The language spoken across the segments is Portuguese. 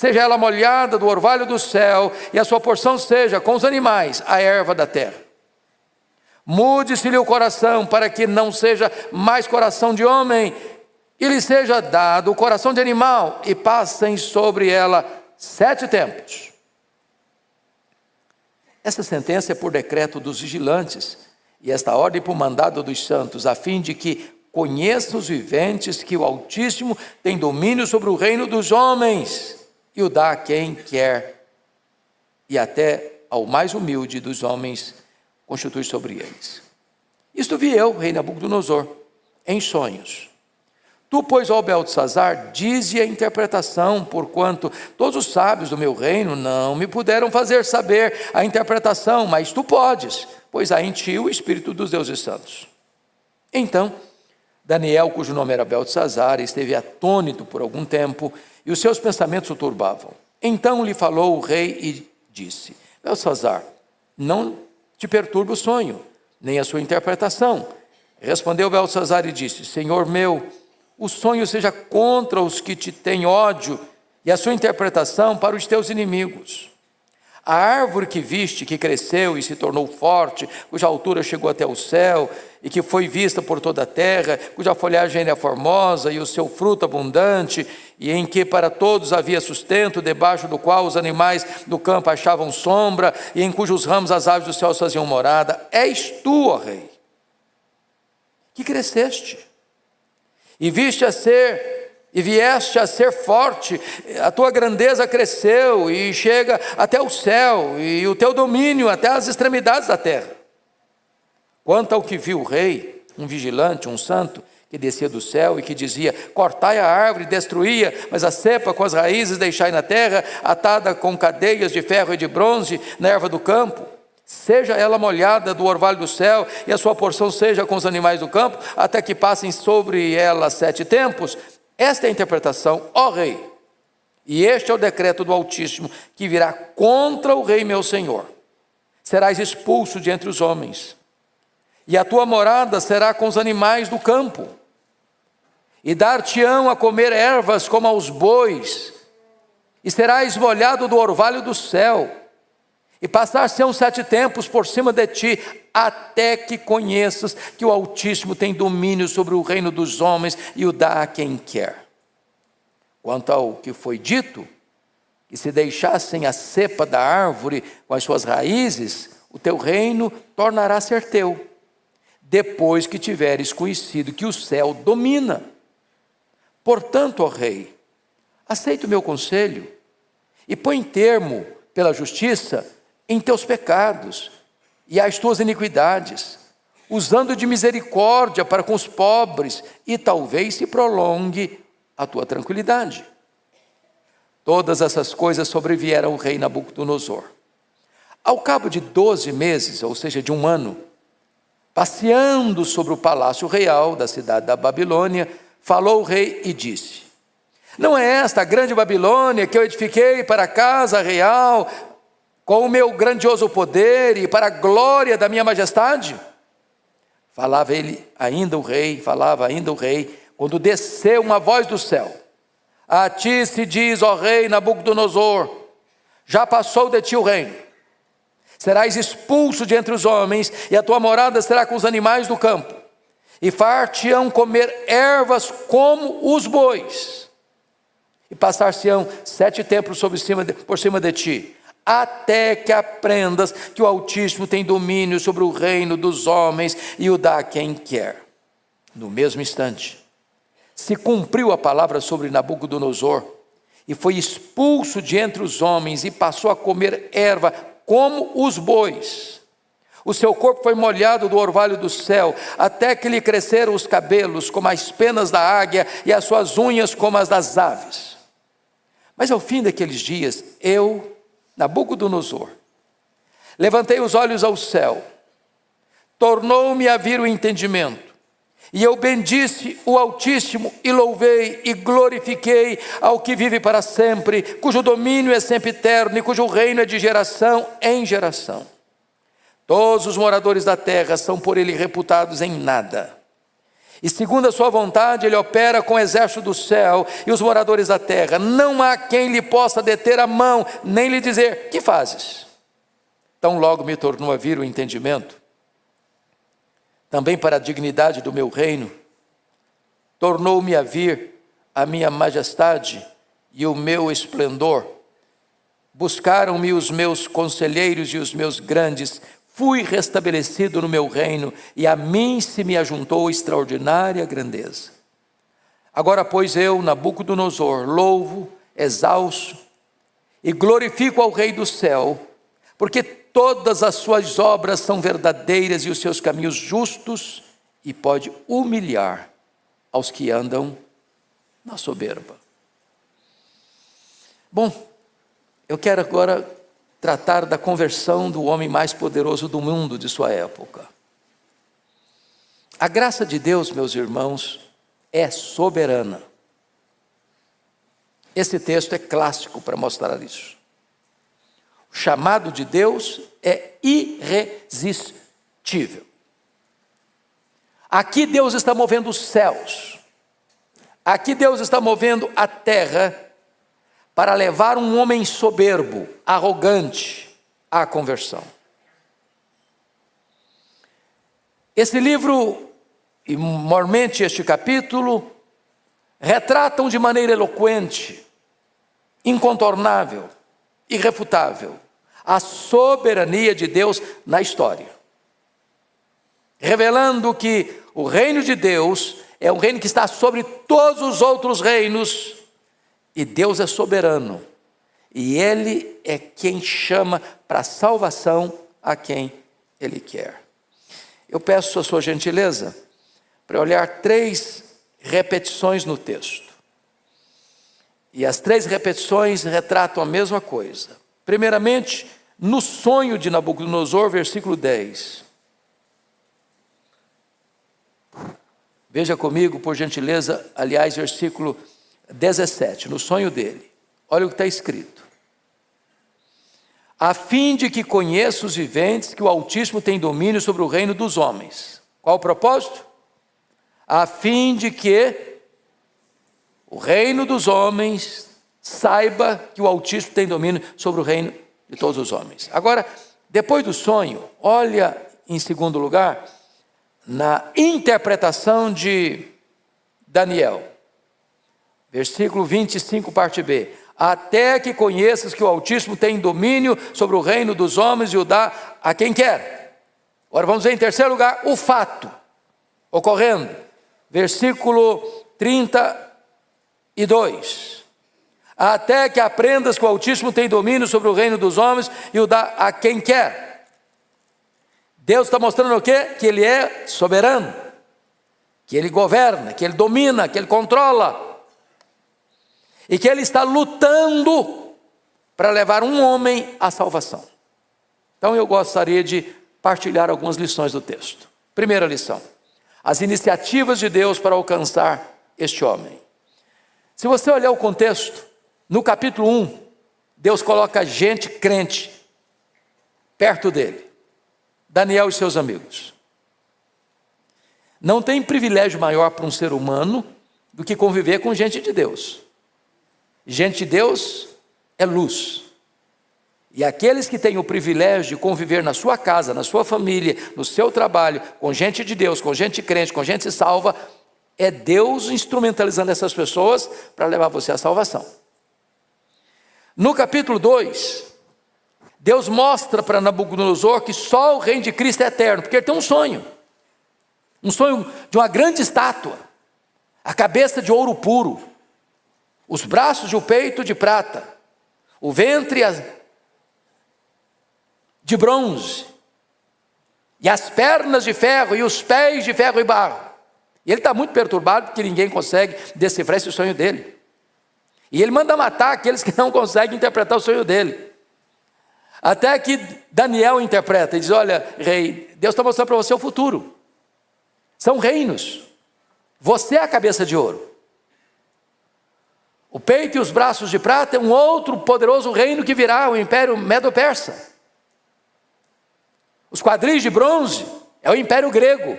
seja ela molhada do orvalho do céu, e a sua porção seja com os animais, a erva da terra. Mude-se-lhe o coração, para que não seja mais coração de homem, e lhe seja dado o coração de animal, e passem sobre ela 7 tempos. Essa sentença é por decreto dos vigilantes, e esta ordem por mandado dos santos, a fim de que conheçam os viventes que o Altíssimo tem domínio sobre o reino dos homens, e o dá a quem quer, e até ao mais humilde dos homens constitui sobre eles. Isto vi eu, rei Nabucodonosor, em sonhos. Tu, pois, ó Beltesazar, dize a interpretação, porquanto todos os sábios do meu reino não me puderam fazer saber a interpretação, mas tu podes, pois há em ti o Espírito dos deuses santos. Então, Daniel, cujo nome era Beltesazar, esteve atônito por algum tempo, e os seus pensamentos o turbavam. Então lhe falou o rei e disse: Beltesazar, não te perturbe o sonho, nem a sua interpretação. Respondeu Beltesazar e disse: Senhor meu, o sonho seja contra os que te têm ódio, e a sua interpretação para os teus inimigos. A árvore que viste, que cresceu e se tornou forte, cuja altura chegou até o céu, e que foi vista por toda a terra, cuja folhagem era formosa e o seu fruto abundante, e em que para todos havia sustento, debaixo do qual os animais do campo achavam sombra, e em cujos ramos as aves do céu faziam morada, és tu, ó rei, que cresceste, e vieste a ser forte, a tua grandeza cresceu e chega até o céu, e o teu domínio até as extremidades da terra. Quanto ao que viu o rei, um vigilante, um santo, que descia do céu e que dizia: cortai a árvore, destruía, mas a cepa com as raízes deixai na terra, atada com cadeias de ferro e de bronze na erva do campo. Seja ela molhada do orvalho do céu, e a sua porção seja com os animais do campo, até que passem sobre ela 7 tempos. Esta é a interpretação, ó rei, e este é o decreto do Altíssimo, que virá contra o rei meu senhor. Serás expulso de entre os homens, e a tua morada será com os animais do campo, e dar-te-ão a comer ervas como aos bois, e serás molhado do orvalho do céu, e passar-se-ão 7 tempos por cima de ti, até que conheças que o Altíssimo tem domínio sobre o reino dos homens e o dá a quem quer. Quanto ao que foi dito, que se deixassem a cepa da árvore com as suas raízes, o teu reino tornará a ser teu, depois que tiveres conhecido que o céu domina. Portanto, ó rei, aceita o meu conselho e põe termo pela justiça em teus pecados e às tuas iniquidades, usando de misericórdia para com os pobres, e talvez se prolongue a tua tranquilidade. Todas essas coisas sobrevieram ao rei Nabucodonosor. Ao cabo de 12 meses, ou seja, de 1 ano, passeando sobre o palácio real da cidade da Babilônia, falou o rei e disse: não é esta a grande Babilônia que eu edifiquei para a casa real, com o meu grandioso poder e para a glória da minha majestade? Falava ainda o rei, quando desceu uma voz do céu: a ti se diz, ó rei Nabucodonosor, já passou de ti o reino, serás expulso de entre os homens, e a tua morada será com os animais do campo, e far-te-ão comer ervas como os bois, e passar-se-ão 7 tempos por cima de ti, até que aprendas que o Altíssimo tem domínio sobre o reino dos homens e o dá a quem quer. No mesmo instante, se cumpriu a palavra sobre Nabucodonosor, e foi expulso de entre os homens, e passou a comer erva como os bois. O seu corpo foi molhado do orvalho do céu, até que lhe cresceram os cabelos como as penas da águia, e as suas unhas como as das aves. Mas ao fim daqueles dias, eu, Nabucodonosor, levantei os olhos ao céu, tornou-me a vir o entendimento, e eu bendisse o Altíssimo, e louvei e glorifiquei ao que vive para sempre, cujo domínio é sempre eterno, e cujo reino é de geração em geração. Todos os moradores da terra são por ele reputados em nada, E segundo a sua vontade, ele opera com o exército do céu e os moradores da terra. Não há quem lhe possa deter a mão, nem lhe dizer: que fazes? Tão logo me tornou a vir o entendimento, também para a dignidade do meu reino, tornou-me a vir a minha majestade e o meu esplendor. Buscaram-me os meus conselheiros e os meus grandes, fui restabelecido no meu reino, e a mim se me ajuntou extraordinária grandeza. Agora, pois, eu, Nabucodonosor, louvo, exalço e glorifico ao Rei do céu, porque todas as suas obras são verdadeiras e os seus caminhos justos, e pode humilhar aos que andam na soberba. Bom, eu quero agora tratar da conversão do homem mais poderoso do mundo de sua época. A graça de Deus, meus irmãos, é soberana. Esse texto é clássico para mostrar isso. O chamado de Deus é irresistível. Aqui Deus está movendo os céus. Aqui Deus está movendo a terra para levar um homem soberbo, arrogante, à conversão. Esse livro, e mormente este capítulo, retratam de maneira eloquente, incontornável, irrefutável, a soberania de Deus na história, revelando que o reino de Deus é um reino que está sobre todos os outros reinos, e Deus é soberano, e Ele é quem chama para a salvação a quem Ele quer. Eu peço a sua gentileza para olhar 3 repetições no texto. E as 3 repetições retratam a mesma coisa. Primeiramente, no sonho de Nabucodonosor, versículo 10. Veja comigo, por gentileza, aliás, versículo 17, no sonho dele. Olha o que está escrito: a fim de que conheça os viventes que o Altíssimo tem domínio sobre o reino dos homens. Qual o propósito? A fim de que o reino dos homens saiba que o Altíssimo tem domínio sobre o reino de todos os homens. Agora, depois do sonho, olha em segundo lugar, na interpretação de Daniel. Versículo 25, parte B. Até que conheças que o Altíssimo tem domínio sobre o reino dos homens e o dá a quem quer. Agora vamos ver em terceiro lugar o fato ocorrendo. Versículo 32. Até que aprendas que o Altíssimo tem domínio sobre o reino dos homens e o dá a quem quer. Deus está mostrando o quê? Que Ele é soberano, que Ele governa, que Ele domina, que Ele controla, e que Ele está lutando para levar um homem à salvação. Então eu gostaria de partilhar algumas lições do texto. Primeira lição: as iniciativas de Deus para alcançar este homem. Se você olhar o contexto, no capítulo 1, Deus coloca gente crente perto dele, Daniel e seus amigos. Não tem privilégio maior para um ser humano do que conviver com gente de Deus. Gente de Deus é luz. E aqueles que têm o privilégio de conviver na sua casa, na sua família, no seu trabalho, com gente de Deus, com gente crente, com gente salva, é Deus instrumentalizando essas pessoas para levar você à salvação. No capítulo 2, Deus mostra para Nabucodonosor que só o reino de Cristo é eterno, porque ele tem um sonho de uma grande estátua, a cabeça de ouro puro, os braços e o peito de prata, o ventre de bronze, e as pernas de ferro, e os pés de ferro e barro. E ele está muito perturbado, porque ninguém consegue decifrar esse sonho dele. E ele manda matar aqueles que não conseguem interpretar o sonho dele. Até que Daniel interpreta e diz: olha, rei, Deus está mostrando para você o futuro. São reinos. Você é a cabeça de ouro. O peito e os braços de prata é um outro poderoso reino que virá, o Império Medo-Persa. Os quadris de bronze é o Império Grego.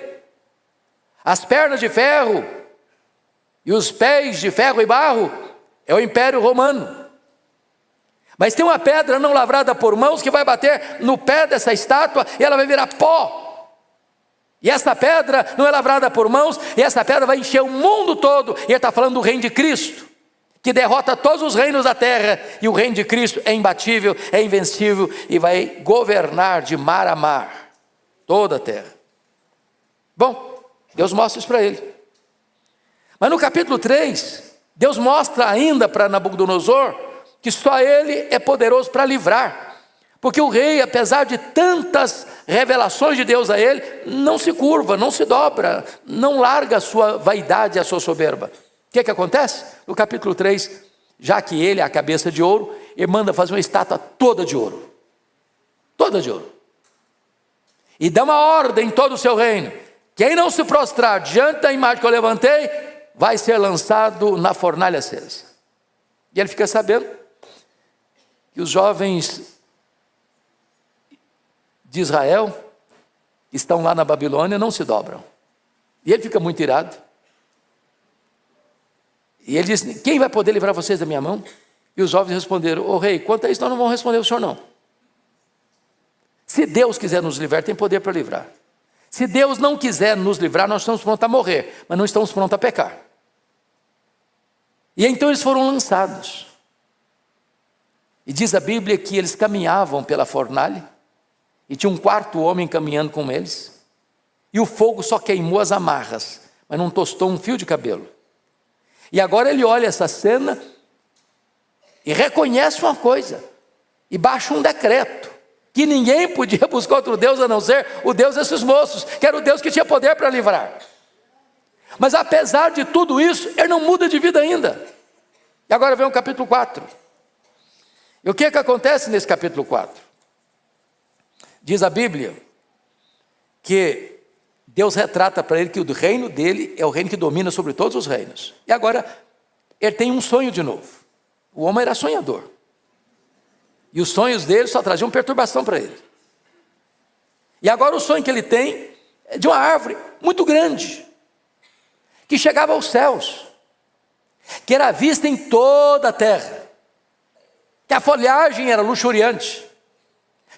As pernas de ferro e os pés de ferro e barro é o Império Romano. Mas tem uma pedra não lavrada por mãos que vai bater no pé dessa estátua e ela vai virar pó. E essa pedra não é lavrada por mãos, e essa pedra vai encher o mundo todo. E ele está falando do reino de Cristo, que derrota todos os reinos da terra, e o reino de Cristo é imbatível, é invencível, e vai governar de mar a mar toda a terra. Bom, Deus mostra isso para ele. Mas no capítulo 3, Deus mostra ainda para Nabucodonosor que só ele é poderoso para livrar. Porque o rei, apesar de tantas revelações de Deus a ele, não se curva, não se dobra, não larga a sua vaidade, a sua soberba. O que acontece? No capítulo 3, já que ele é a cabeça de ouro, ele manda fazer uma estátua toda de ouro. Toda de ouro. E dá uma ordem em todo o seu reino: quem não se prostrar diante da imagem que eu levantei, vai ser lançado na fornalha acesa. E ele fica sabendo que os jovens de Israel estão lá na Babilônia, não se dobram. E ele fica muito irado. E ele diz: quem vai poder livrar vocês da minha mão? E os jovens responderam: ô rei, quanto a isso nós não vamos responder o senhor não. Se Deus quiser nos livrar, tem poder para livrar. Se Deus não quiser nos livrar, nós estamos prontos a morrer, mas não estamos prontos a pecar. E então eles foram lançados. E diz a Bíblia que eles caminhavam pela fornalha, e tinha um quarto homem caminhando com eles, e o fogo só queimou as amarras, mas não tostou um fio de cabelo. E agora ele olha essa cena e reconhece uma coisa, e baixa um decreto, que ninguém podia buscar outro Deus a não ser o Deus desses moços, que era o Deus que tinha poder para livrar. Mas apesar de tudo isso, ele não muda de vida ainda. E agora vem o capítulo 4. E o que acontece nesse capítulo 4? Diz a Bíblia que Deus retrata para ele que o reino dele é o reino que domina sobre todos os reinos. E agora ele tem um sonho de novo. O homem era sonhador. E os sonhos dele só traziam perturbação para ele. E agora o sonho que ele tem é de uma árvore muito grande, que chegava aos céus, que era vista em toda a terra, que a folhagem era luxuriante,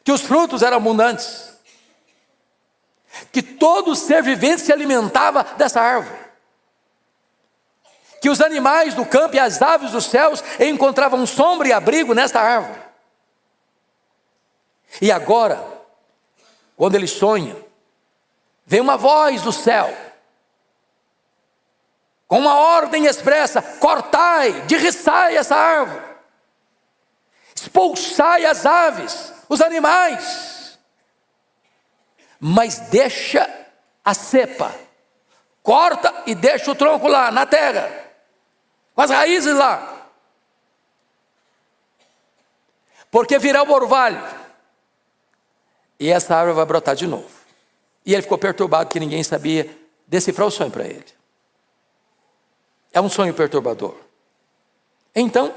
que os frutos eram abundantes, que todo ser vivente se alimentava dessa árvore, que os animais do campo e as aves dos céus encontravam sombra e abrigo nesta árvore. E agora, quando ele sonha, vem uma voz do céu, com uma ordem expressa: cortai, derriçai essa árvore, expulsai as aves, os animais, mas deixa a cepa, corta e deixa o tronco lá na terra, com as raízes lá, porque virá o orvalho, e essa árvore vai brotar de novo. E ele ficou perturbado, que ninguém sabia decifrar o sonho para ele. É um sonho perturbador. Então,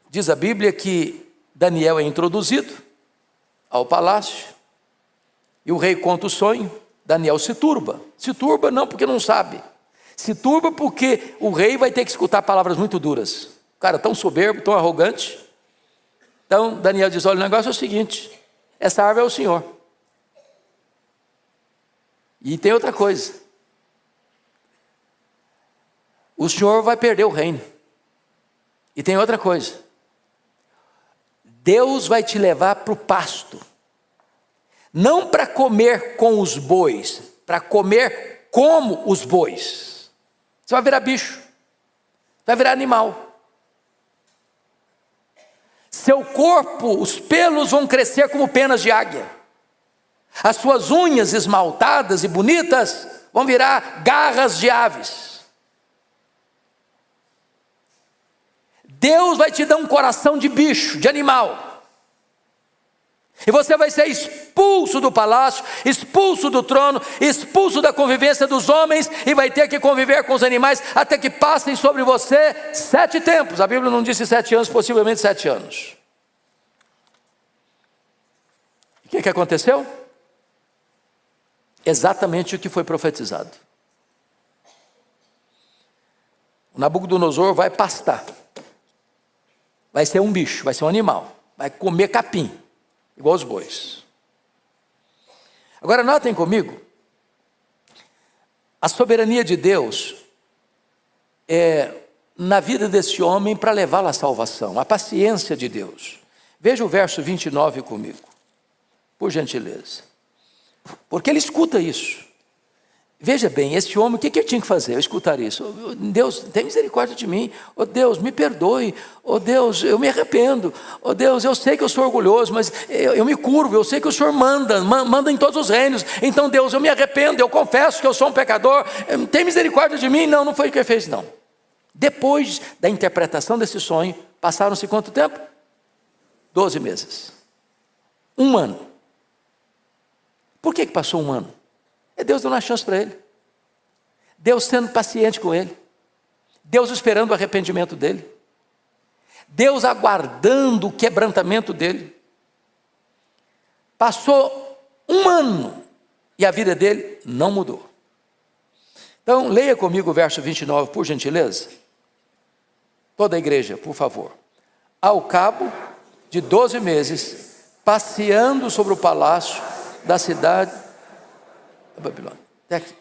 diz a Bíblia que Daniel é introduzido ao palácio, e o rei conta o sonho. Daniel se turba. Se turba não porque não sabe, se turba porque o rei vai ter que escutar palavras muito duras. O cara tão soberbo, tão arrogante. Então Daniel diz: olha, o negócio é o seguinte, essa árvore é o Senhor. E tem outra coisa: o Senhor vai perder o reino. E tem outra coisa: Deus vai te levar para o pasto, não para comer com os bois, para comer como os bois. Você vai virar bicho, vai virar animal. Seu corpo, os pelos vão crescer como penas de águia. As suas unhas esmaltadas e bonitas vão virar garras de aves. Deus vai te dar um coração de bicho, de animal. E você vai ser expulso do palácio, expulso do trono, expulso da convivência dos homens, e vai ter que conviver com os animais até que passem sobre você 7 tempos. A Bíblia não disse 7 anos, possivelmente 7 anos. O que aconteceu? Exatamente o que foi profetizado. O Nabucodonosor vai pastar. Vai ser um bicho, vai ser um animal. Vai comer capim, igual os bois. Agora notem comigo, a soberania de Deus é na vida desse homem para levá-lo à salvação, a paciência de Deus. Veja o verso 29 comigo, por gentileza. Porque ele escuta isso. Veja bem, esse homem, o que ele tinha que fazer? Eu escutar isso. Deus, tem misericórdia de mim. Oh Deus, me perdoe. Oh Deus, eu me arrependo. Oh Deus, eu sei que eu sou orgulhoso, mas eu me curvo. Eu sei que o Senhor manda em todos os reinos. Então Deus, eu me arrependo, eu confesso que eu sou um pecador. Tem misericórdia de mim? Não, não foi o que ele fez, não. Depois da interpretação desse sonho, passaram-se quanto tempo? 12 meses. 1 ano. Por que passou 1 ano? É Deus dando uma chance para ele. Deus sendo paciente com ele. Deus esperando o arrependimento dele. Deus aguardando o quebrantamento dele. Passou 1 ano e a vida dele não mudou. Então, leia comigo o verso 29, por gentileza. Toda a igreja, por favor. Ao cabo de 12 meses, passeando sobre o palácio da cidade da Babilônia. Até aqui.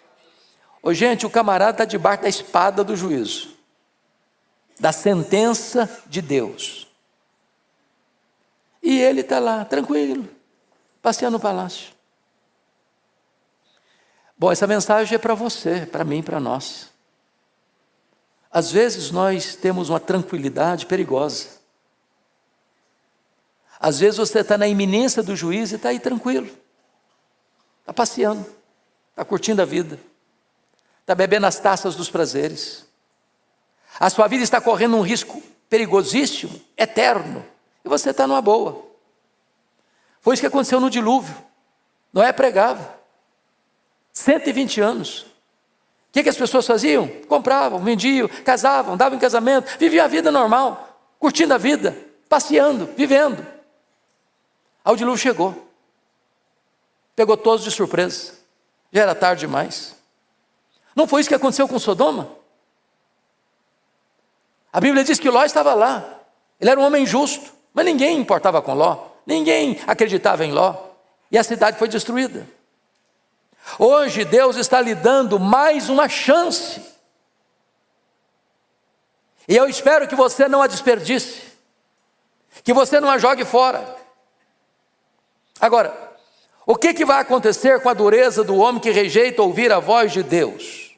Ô, gente, o camarada está debaixo da espada do juízo, da sentença de Deus. E ele está lá, tranquilo, passeando no palácio. Bom, essa mensagem é para você, para mim, para nós. Às vezes nós temos uma tranquilidade perigosa. Às vezes você está na iminência do juízo e está aí tranquilo. Está passeando, está curtindo a vida, está bebendo as taças dos prazeres. A sua vida está correndo um risco perigosíssimo, eterno, e você está numa boa. Foi isso que aconteceu no dilúvio. Noé pregava, 120 anos. O que as pessoas faziam? Compravam, vendiam, casavam, davam em casamento, viviam a vida normal, curtindo a vida, passeando, vivendo. Aí o dilúvio chegou, pegou todos de surpresa, já era tarde demais. Não foi isso que aconteceu com Sodoma? A Bíblia diz que Ló estava lá, ele era um homem justo, mas ninguém importava com Ló, ninguém acreditava em Ló, e a cidade foi destruída. Hoje Deus está lhe dando mais uma chance, e eu espero que você não a desperdice, que você não a jogue fora. Agora, o que vai acontecer com a dureza do homem que rejeita ouvir a voz de Deus?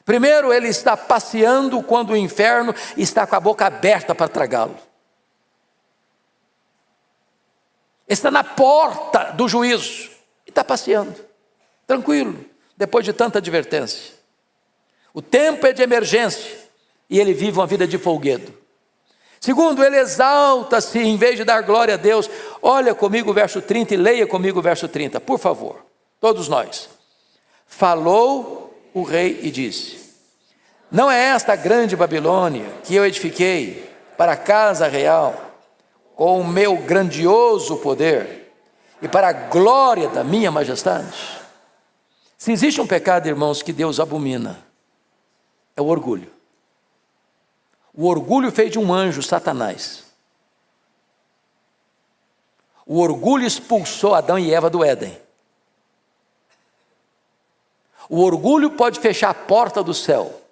Primeiro, ele está passeando quando o inferno está com a boca aberta para tragá-lo. Está na porta do juízo e está passeando, tranquilo, depois de tanta advertência. O tempo é de emergência e ele vive uma vida de folguedo. Segundo, ele exalta-se em vez de dar glória a Deus. Olha comigo o verso 30 e leia comigo o verso 30, por favor, todos nós. Falou o rei e disse: não é esta a grande Babilônia que eu edifiquei para a casa real, com o meu grandioso poder e para a glória da minha majestade? Se existe um pecado, irmãos, que Deus abomina, é o orgulho. O orgulho fez de um anjo Satanás. O orgulho expulsou Adão e Eva do Éden. O orgulho pode fechar a porta do céu.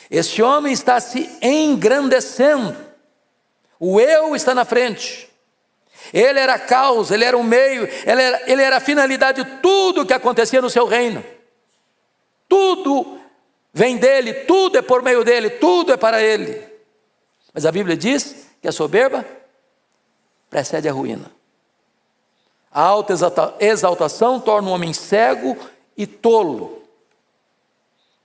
Este homem está se engrandecendo. O eu está na frente. Ele era a causa, ele era o meio, ele era a finalidade de tudo que acontecia no seu reino. Tudo vem dele, tudo é por meio dele, tudo é para ele. Mas a Bíblia diz que a soberba precede a ruína. A alta exaltação torna o homem cego e tolo.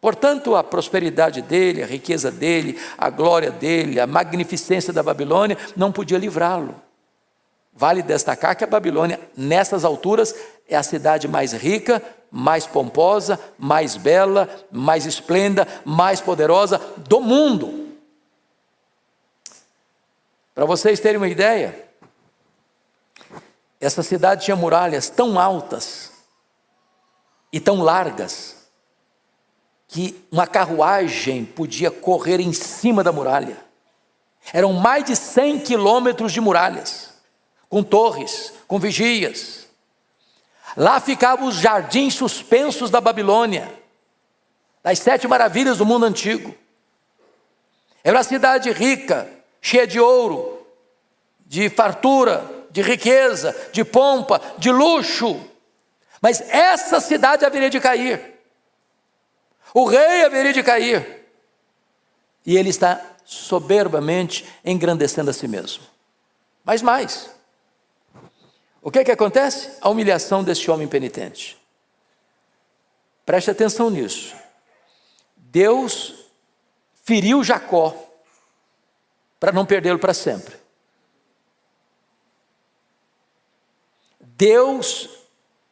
Portanto, a prosperidade dele, a riqueza dele, a glória dele, a magnificência da Babilônia não podia livrá-lo. Vale destacar que a Babilônia, nessas alturas, é a cidade mais rica, mais pomposa, mais bela, mais esplêndida, mais poderosa do mundo. Para vocês terem uma ideia, essa cidade tinha muralhas tão altas e tão largas, que uma carruagem podia correr em cima da muralha. Eram mais de 100 quilômetros de muralhas, com torres, com vigias. Lá ficavam os jardins suspensos da Babilônia, das 7 maravilhas do mundo antigo. Era uma cidade rica, cheia de ouro, de fartura, de riqueza, de pompa, de luxo. Mas essa cidade haveria de cair. O rei haveria de cair. E ele está soberbamente engrandecendo a si mesmo. Mas mais. O que acontece? A humilhação deste homem penitente. Preste atenção nisso. Deus feriu Jacó para não perdê-lo para sempre. Deus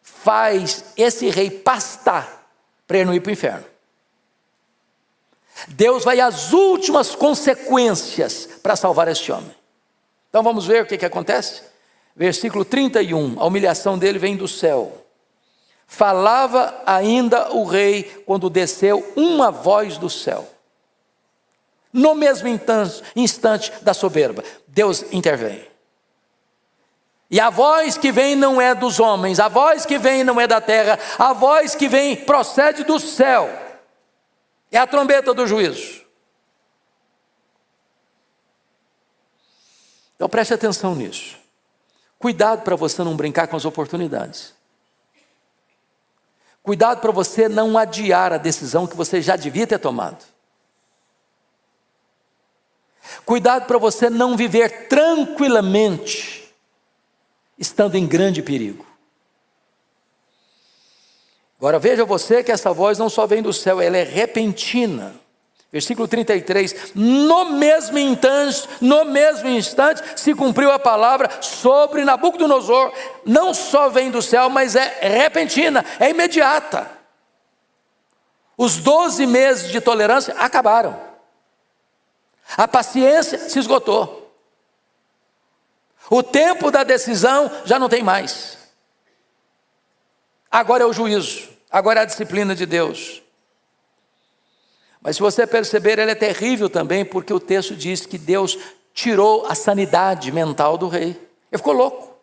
faz esse rei pastar para ele não ir para o inferno. Deus vai às últimas consequências para salvar este homem. Então vamos ver o que acontece? Versículo 31, a humilhação dele vem do céu. Falava ainda o rei quando desceu uma voz do céu. No mesmo instante da soberba, Deus intervém. E a voz que vem não é dos homens, a voz que vem não é da terra, a voz que vem procede do céu. É a trombeta do juízo. Então preste atenção nisso. Cuidado para você não brincar com as oportunidades. Cuidado para você não adiar a decisão que você já devia ter tomado. Cuidado para você não viver tranquilamente, estando em grande perigo. Agora veja você que essa voz não só vem do céu, ela é repentina. Versículo 33, no mesmo instante se cumpriu a palavra sobre Nabucodonosor. Não só vem do céu, mas é repentina, é imediata. Os 12 meses de tolerância acabaram. A paciência se esgotou. O tempo da decisão já não tem mais. Agora é o juízo, agora é a disciplina de Deus. Mas se você perceber, ela é terrível também, porque o texto diz que Deus tirou a sanidade mental do rei. Ele ficou louco.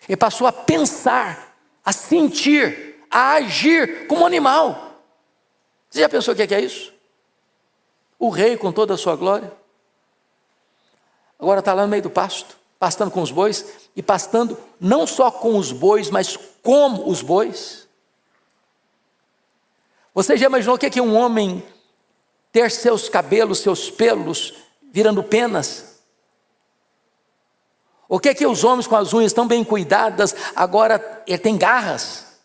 Ele passou a pensar, a sentir, a agir como um animal. Você já pensou o que é isso? O rei com toda a sua glória. Agora está lá no meio do pasto, pastando com os bois, e pastando não só com os bois, mas como os bois. Você já imaginou o que é um homem ter seus cabelos, seus pelos virando penas? O que é os homens com as unhas tão bem cuidadas, agora ele tem garras?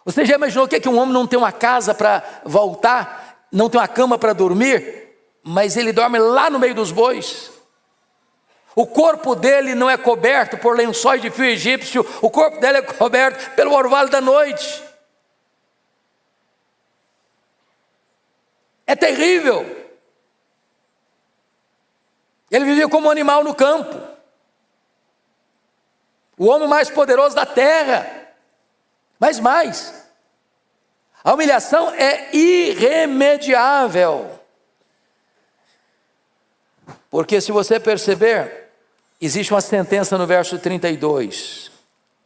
Você já imaginou o que é um homem não tem uma casa para voltar, não tem uma cama para dormir, mas ele dorme lá no meio dos bois? O corpo dele não é coberto por lençóis de fio egípcio, o corpo dele é coberto pelo orvalho da noite. É terrível. Ele vivia como um animal no campo. O homem mais poderoso da terra. Mas mais. A humilhação é irremediável. Porque se você perceber, existe uma sentença no verso 32.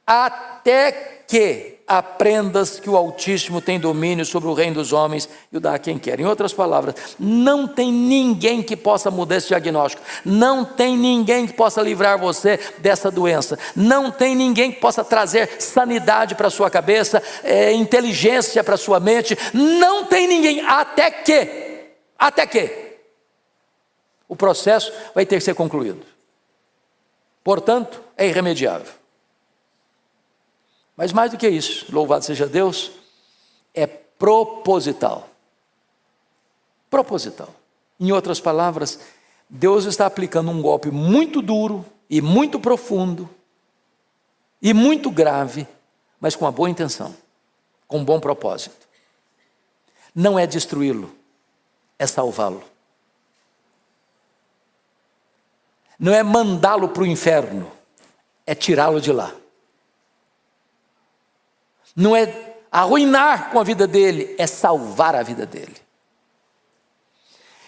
Até que aprendas que o Altíssimo tem domínio sobre o reino dos homens e o dá a quem quer. Em outras palavras, não tem ninguém que possa mudar esse diagnóstico. Não tem ninguém que possa livrar você dessa doença. Não tem ninguém que possa trazer sanidade para a sua cabeça, inteligência para a sua mente. Não tem ninguém, até que o processo vai ter que ser concluído. Portanto, é irremediável. Mas mais do que isso, louvado seja Deus, é proposital. Proposital. Em outras palavras, Deus está aplicando um golpe muito duro e muito profundo e muito grave, mas com uma boa intenção, com um bom propósito. Não é destruí-lo, é salvá-lo. Não é mandá-lo para o inferno, é tirá-lo de lá. Não é arruinar com a vida dele, é salvar a vida dele.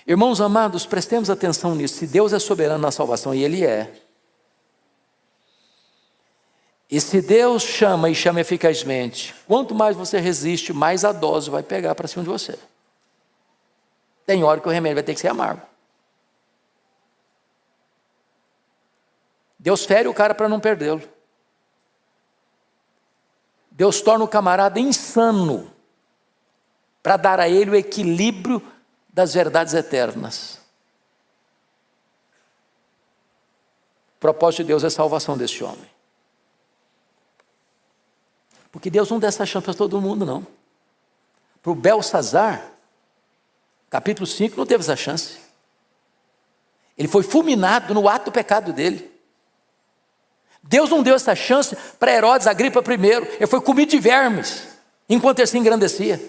Irmãos amados, prestemos atenção nisso. Se Deus é soberano na salvação, e Ele é, e se Deus chama e chama eficazmente, quanto mais você resiste, mais a dose vai pegar para cima de você. Tem hora que o remédio vai ter que ser amargo. Deus fere o cara para não perdê-lo. Deus torna o camarada insano para dar a ele o equilíbrio das verdades eternas. O propósito de Deus é a salvação deste homem. Porque Deus não dá essa chance para todo mundo, não. Para o Belsazar, capítulo 5, não teve essa chance. Ele foi fulminado no ato do pecado dele. Deus não deu essa chance para Herodes Agripa I. Ele foi comido de vermes, enquanto ele se engrandecia.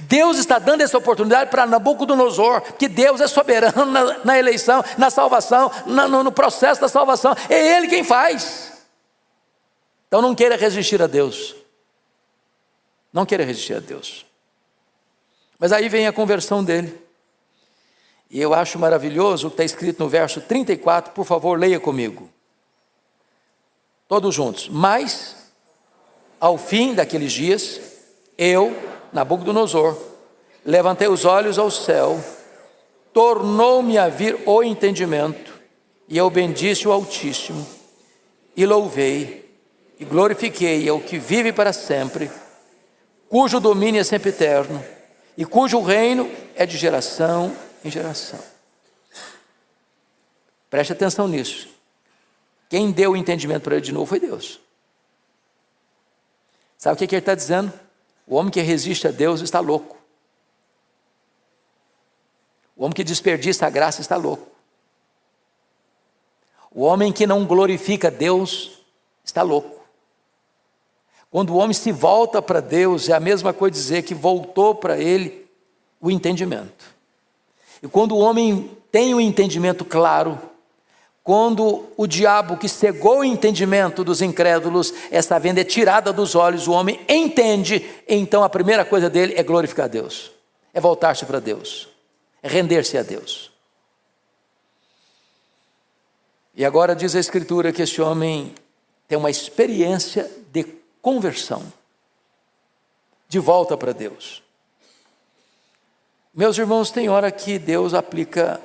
Deus está dando essa oportunidade para Nabucodonosor, que Deus é soberano na eleição, na salvação, no processo da salvação. É Ele quem faz. Então não queira resistir a Deus. Não queira resistir a Deus. Mas aí vem a conversão dele. E eu acho maravilhoso o que está escrito no verso 34, por favor, leia comigo. Todos juntos. Mas, ao fim daqueles dias, eu, Nabucodonosor, levantei os olhos ao céu, tornou-me a vir o entendimento, e eu bendisse o Altíssimo, e louvei, e glorifiquei ao que vive para sempre, cujo domínio é sempre eterno, e cujo reino é de geração em geração. Preste atenção nisso. Quem deu o entendimento para ele de novo foi Deus. Sabe o que ele está dizendo? O homem que resiste a Deus está louco. O homem que desperdiça a graça está louco. O homem que não glorifica Deus está louco. Quando o homem se volta para Deus, é a mesma coisa dizer que voltou para ele o entendimento. E quando o homem tem o entendimento claro, quando o diabo que cegou o entendimento dos incrédulos, essa venda é tirada dos olhos, o homem entende, então a primeira coisa dele é glorificar Deus, é voltar-se para Deus, é render-se a Deus. E agora diz a Escritura que esse homem tem uma experiência de conversão, de volta para Deus. Meus irmãos, tem hora que Deus aplica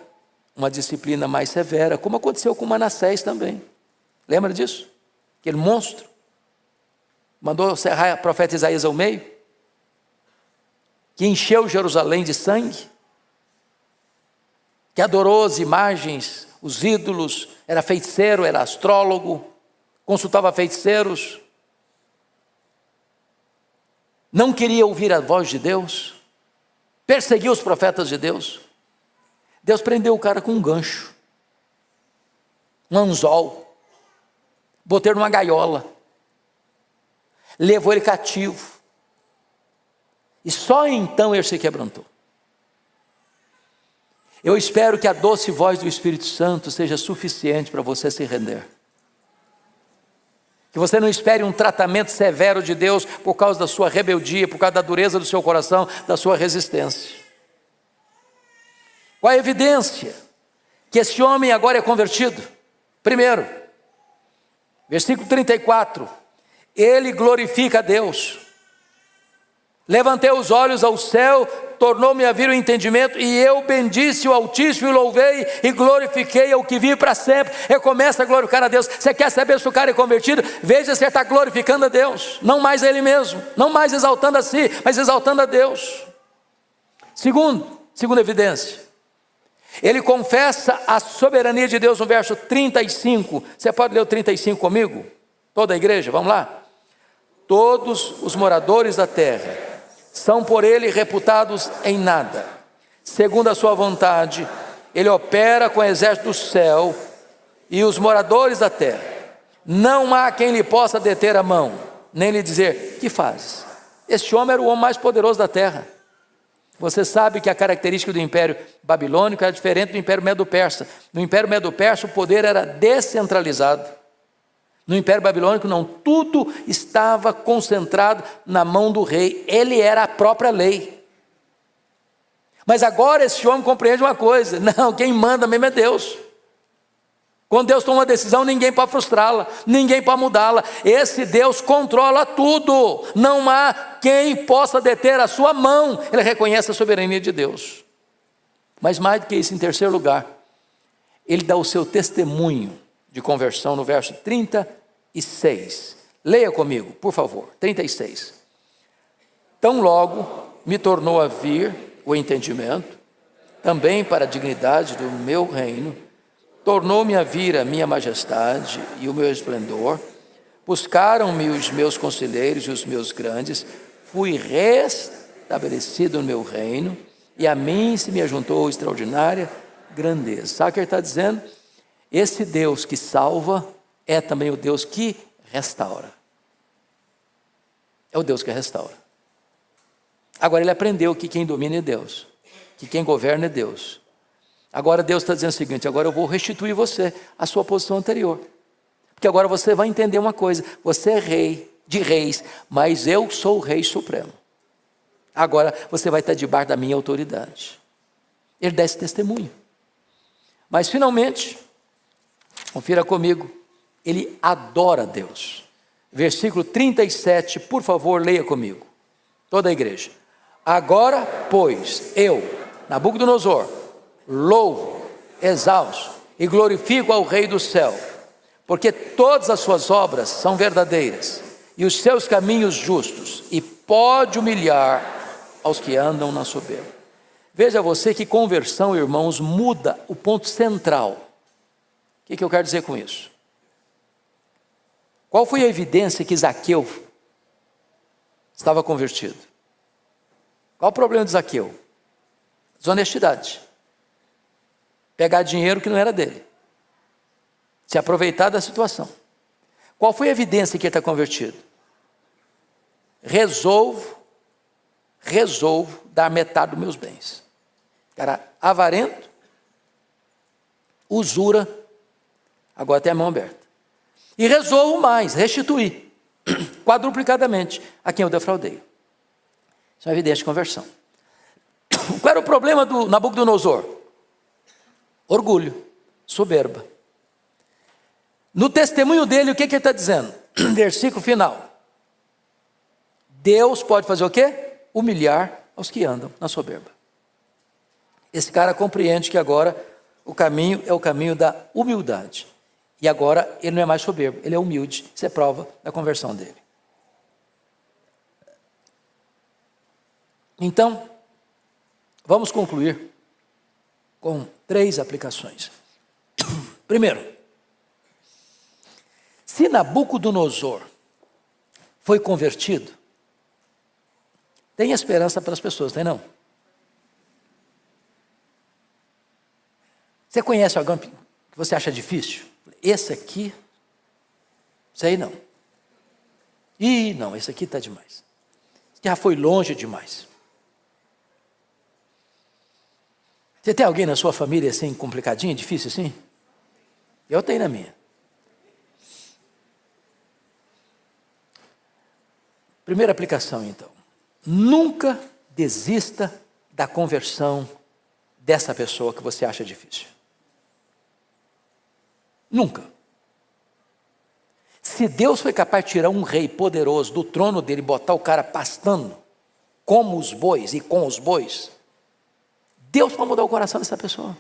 uma disciplina mais severa, como aconteceu com Manassés também. Lembra disso? Aquele monstro mandou serrar o profeta Isaías ao meio, que encheu Jerusalém de sangue, que adorou as imagens, os ídolos, era feiticeiro, era astrólogo, consultava feiticeiros, não queria ouvir a voz de Deus, perseguiu os profetas de Deus. Deus prendeu o cara com um gancho, um anzol, botou ele numa gaiola, levou ele cativo, e só então ele se quebrantou. Eu espero que a doce voz do Espírito Santo seja suficiente para você se render. Que você não espere um tratamento severo de Deus por causa da sua rebeldia, por causa da dureza do seu coração, da sua resistência. Qual a evidência que esse homem agora é convertido? Primeiro, versículo 34, ele glorifica a Deus. Levantei os olhos ao céu, tornou-me a vir o entendimento, e eu bendisse o Altíssimo, e louvei e glorifiquei ao que vive para sempre. Eu começo a glorificar a Deus. Você quer saber se o cara é convertido? Veja se ele está glorificando a Deus, não mais a ele mesmo, não mais exaltando a si, mas exaltando a Deus. Segunda evidência, ele confessa a soberania de Deus no verso 35. Você pode ler o 35 comigo? Toda a igreja, vamos lá? Todos os moradores da terra são por ele reputados em nada. Segundo a sua vontade, ele opera com o exército do céu e os moradores da terra. Não há quem lhe possa deter a mão, nem lhe dizer, que fazes? Este homem era o homem mais poderoso da terra. Você sabe que a característica do Império Babilônico era diferente do Império Medo-Persa. No Império Medo-Persa o poder era descentralizado. No Império Babilônico não, tudo estava concentrado na mão do rei, ele era a própria lei. Mas agora esse homem compreende uma coisa, não, quem manda mesmo é Deus. Quando Deus toma uma decisão, ninguém pode frustrá-la, ninguém pode mudá-la. Esse Deus controla tudo, não há quem possa deter a sua mão. Ele reconhece a soberania de Deus. Mas mais do que isso, em terceiro lugar, ele dá o seu testemunho de conversão no verso 36. Leia comigo, por favor, 36. Tão logo me tornou a vir o entendimento, também para a dignidade do meu reino, tornou-me a vir a minha majestade e o meu esplendor, buscaram-me os meus conselheiros e os meus grandes, fui restabelecido no meu reino, e a mim se me ajuntou extraordinária grandeza. Sabe o que ele está dizendo? Esse Deus que salva é também o Deus que restaura. É o Deus que restaura. Agora ele aprendeu que quem domina é Deus, que quem governa é Deus. Agora Deus está dizendo o seguinte, agora eu vou restituir você à sua posição anterior. Porque agora você vai entender uma coisa, você é rei de reis, mas eu sou o rei supremo. Agora você vai estar debaixo da minha autoridade. Ele dá esse testemunho. Mas finalmente, confira comigo, ele adora Deus. Versículo 37, por favor, leia comigo. Toda a igreja. Agora, pois, eu, Nabucodonosor, louvo, exalto e glorifico ao Rei do céu, porque todas as suas obras são verdadeiras e os seus caminhos justos, e pode humilhar aos que andam na soberba. Veja você que conversão, irmãos, muda o ponto central. O que eu quero dizer com isso? Qual foi a evidência que Zaqueu estava convertido? Qual o problema de Zaqueu? Desonestidade. Pegar dinheiro que não era dele. Se aproveitar da situação. Qual foi a evidência que ele está convertido? Resolvo dar metade dos meus bens. Cara avarento, usura, agora tem a mão aberta. E resolvo mais, restituir, quadruplicadamente, a quem eu defraudei. Isso é uma evidência de conversão. Qual era o problema do Nabucodonosor? Orgulho, soberba. No testemunho dele, o que ele está dizendo? Versículo final. Deus pode fazer o quê? Humilhar aos que andam na soberba. Esse cara compreende que agora o caminho é o caminho da humildade. E agora ele não é mais soberbo, ele é humilde. Isso é prova da conversão dele. Então, vamos concluir com 3 aplicações. Primeiro, se Nabucodonosor foi convertido, tem esperança para as pessoas, tem não? Você conhece alguém que você acha difícil? Esse aqui, sei não. Ih, não, esse aqui está demais. Já foi longe demais. Você tem alguém na sua família assim, complicadinho, difícil assim? Eu tenho na minha. Primeira aplicação então. Nunca desista da conversão dessa pessoa que você acha difícil. Nunca. Se Deus foi capaz de tirar um rei poderoso do trono dele e botar o cara pastando como os bois e com os bois, Deus pode mudar o coração dessa pessoa.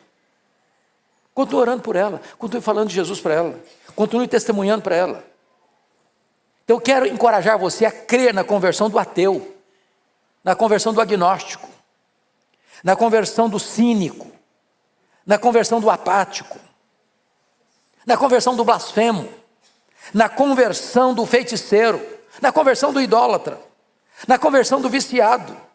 Continue orando por ela, continue falando de Jesus para ela, continue testemunhando para ela. Então eu quero encorajar você a crer na conversão do ateu, na conversão do agnóstico, na conversão do cínico, na conversão do apático, na conversão do blasfemo, na conversão do feiticeiro, na conversão do idólatra, na conversão do viciado,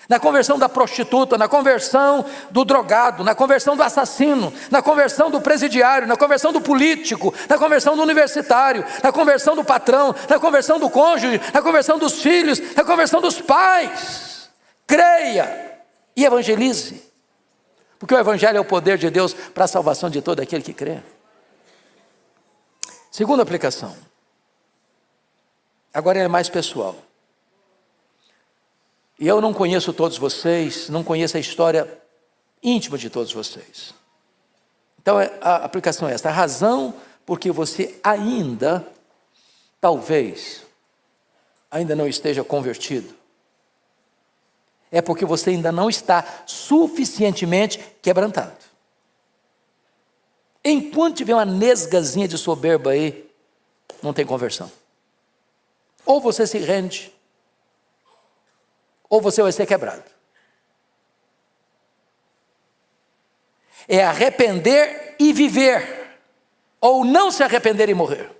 na conversão da prostituta, na conversão do drogado, na conversão do assassino, na conversão do presidiário, na conversão do político, na conversão do universitário, na conversão do patrão, na conversão do cônjuge, na conversão dos filhos, na conversão dos pais. Creia e evangelize, porque o evangelho é o poder de Deus para a salvação de todo aquele que crê. Segunda aplicação. Agora é mais pessoal. E eu não conheço todos vocês, não conheço a história íntima de todos vocês. Então a aplicação é esta: a razão porque você ainda, talvez, ainda não esteja convertido, é porque você ainda não está suficientemente quebrantado. Enquanto tiver uma nesgazinha de soberba aí, não tem conversão. Ou você se rende, ou você vai ser quebrado. É arrepender e viver, ou não se arrepender e morrer.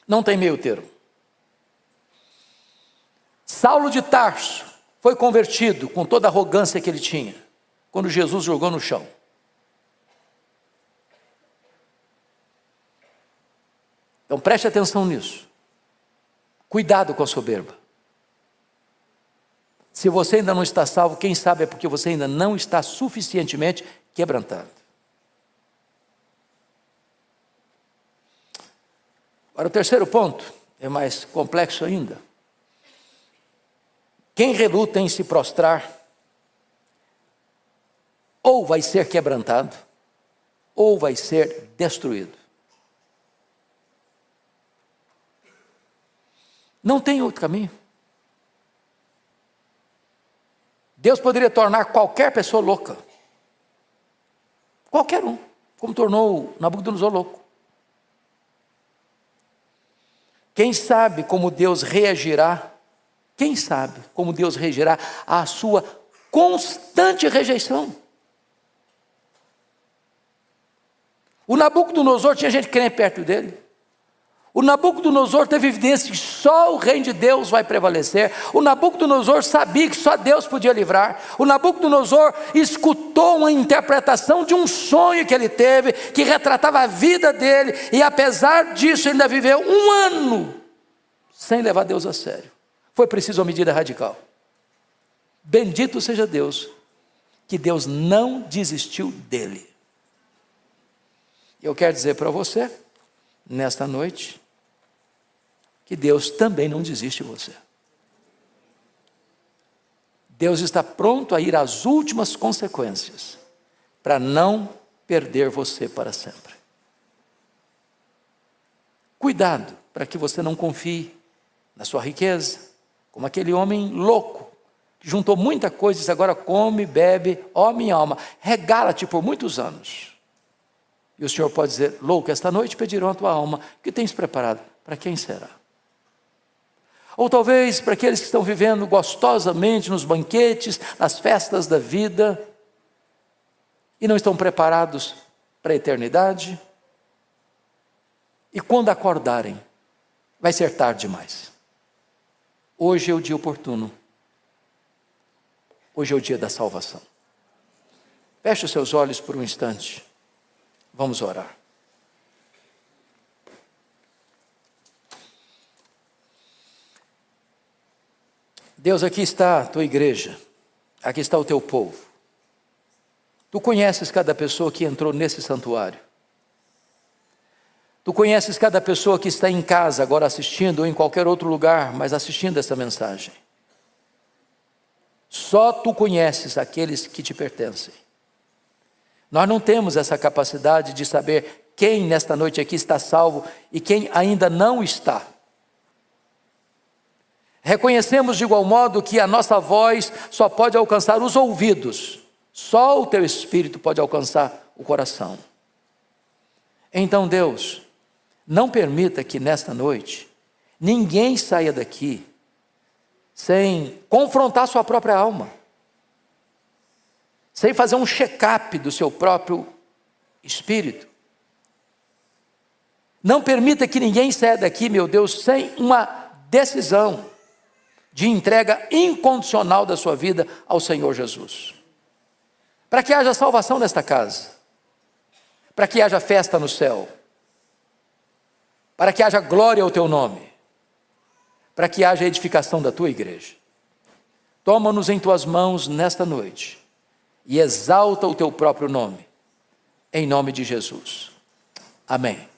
Não tem meio termo. Saulo de Tarso foi convertido com toda a arrogância que ele tinha, quando Jesus jogou no chão. Então preste atenção nisso. Cuidado com a soberba. Se você ainda não está salvo, quem sabe é porque você ainda não está suficientemente quebrantado. Agora, o terceiro ponto é mais complexo ainda. Quem reluta em se prostrar, ou vai ser quebrantado, ou vai ser destruído. Não tem outro caminho. Deus poderia tornar qualquer pessoa louca. Qualquer um, como tornou Nabucodonosor louco. Quem sabe como Deus reagirá? Quem sabe como Deus reagirá à sua constante rejeição? O Nabucodonosor tinha gente crente perto dele. O Nabucodonosor teve evidência que só o reino de Deus vai prevalecer. O Nabucodonosor sabia que só Deus podia livrar. O Nabucodonosor escutou uma interpretação de um sonho que ele teve, que retratava a vida dele, e apesar disso ainda viveu 1 ano sem levar Deus a sério. Foi preciso uma medida radical. Bendito seja Deus, que Deus não desistiu dele. Eu quero dizer para você, nesta noite, que Deus também não desiste de você. Deus está pronto a ir às últimas consequências, para não perder você para sempre. Cuidado, para que você não confie na sua riqueza, como aquele homem louco, que juntou muita coisa e disse: agora come, bebe, ó minha alma, regala-te por muitos anos. E o Senhor pode dizer: louco, esta noite pedirão a tua alma, que tens preparado? Para quem será? Ou talvez para aqueles que estão vivendo gostosamente nos banquetes, nas festas da vida, e não estão preparados para a eternidade. E quando acordarem, vai ser tarde demais. Hoje é o dia oportuno. Hoje é o dia da salvação. Feche os seus olhos por um instante. Vamos orar. Deus, aqui está a tua igreja, aqui está o teu povo. Tu conheces cada pessoa que entrou nesse santuário. Tu conheces cada pessoa que está em casa agora assistindo, ou em qualquer outro lugar, mas assistindo essa mensagem. Só tu conheces aqueles que te pertencem. Nós não temos essa capacidade de saber quem nesta noite aqui está salvo e quem ainda não está. Reconhecemos de igual modo que a nossa voz só pode alcançar os ouvidos, só o teu Espírito pode alcançar o coração. Então, Deus, não permita que nesta noite ninguém saia daqui sem confrontar sua própria alma, sem fazer um check-up do seu próprio espírito. Não permita que ninguém saia daqui, meu Deus, sem uma decisão de entrega incondicional da sua vida ao Senhor Jesus. Para que haja salvação nesta casa, para que haja festa no céu, para que haja glória ao teu nome, para que haja edificação da tua igreja. Toma-nos em tuas mãos nesta noite e exalta o teu próprio nome, em nome de Jesus. Amém.